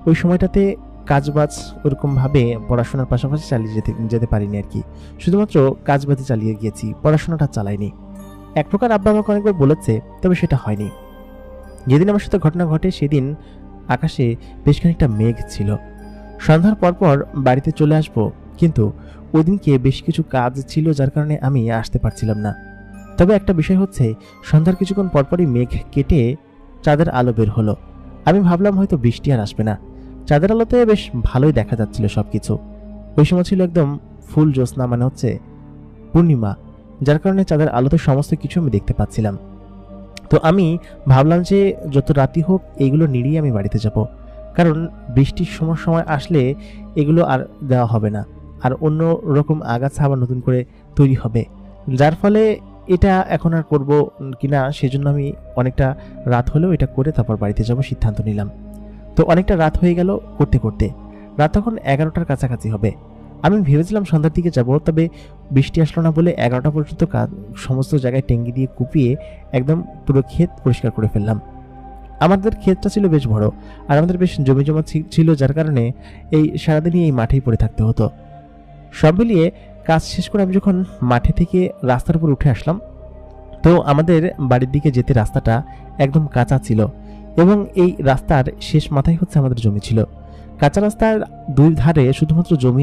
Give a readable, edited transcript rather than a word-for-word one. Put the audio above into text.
ওই সময়টাতে কাজবাজ ওরকমভাবে পড়াশোনার পাশাপাশি চালিয়ে যেতে পারিনি আর কি। শুধুমাত্র কাজবাজে চালিয়ে গিয়েছি, পড়াশোনাটা চালাইনি। এক প্রকার আব্বা আমাকে অনেকবার বলেছে, তবে সেটা হয়নি। যেদিন আমার সাথে ঘটনা ঘটে সেদিন আকাশে বেশ খানিকটা মেঘ ছিল। সন্ধ্যার পরপর বাড়িতে চলে আসব, কিন্তু ওই দিনকে বেশ কিছু কাজ ছিল যার কারণে আমি আসতে পারছিলাম না। তবে একটা বিষয় হচ্ছে, সন্ধ্যার কিছুক্ষণ পরপরই মেঘ কেটে চাঁদের আলো বের হলো। আমি ভাবলাম হয়তো বৃষ্টি আর আসবে না। চাঁদের আলোতে বেশ ভালোই দেখা যাচ্ছিল সবকিছু। ওই সময় ছিল একদম ফুল জ্যোৎস্না, মানে হচ্ছে পূর্ণিমা, যার কারণে চাঁদের আলোতে সমস্ত কিছু আমি দেখতে পাচ্ছিলাম। তো আমি ভাবলাম যে যত রাতি হোক এইগুলো নিয়েই আমি বাড়িতে যাব, কারণ বৃষ্টির সময় আসলে এগুলো আর দেওয়া হবে না, আর অন্য রকম আগাছা আবার নতুন করে তৈরি হবে, যার ফলে এটা এখন আর করব কিনা সেজন্য আমি অনেকটা রাত হলেও এটা করে তারপর বাড়িতে যাব সিদ্ধান্ত নিলাম। তো অনেকটা রাত হয়ে গেল করতে করতে, রাত তখন 11টার কাছাকাছি হবে। আমি ভেবেছিলাম সন্ধ্যার দিকে যাব, তবে বৃষ্টি আসলো না বলে 11টা পর্যন্ত সমস্ত জায়গায় টেঙ্গি দিয়ে কুপিয়ে একদম পুরো ক্ষেত পরিষ্কার করে ফেললাম। আমাদের ক্ষেতটা ছিল বেশ বড়, আর আমাদের বেশ জমি জমা ছিল, যার কারণে এই সারাদিনই এই মাঠেই পড়ে থাকতে হতো। সব মিলিয়ে কাজ শেষ করে আমি যখন মাঠে থেকে রাস্তার উপর উঠে আসলাম, তো আমাদের বাড়ির দিকে যেতে রাস্তাটা একদম কাঁচা ছিল, এবং এই রাস্তার শেষ মাথায় হচ্ছে আমাদের জমি ছিল। কাঁচা রাস্তার দুই ধারে শুধুমাত্র জমি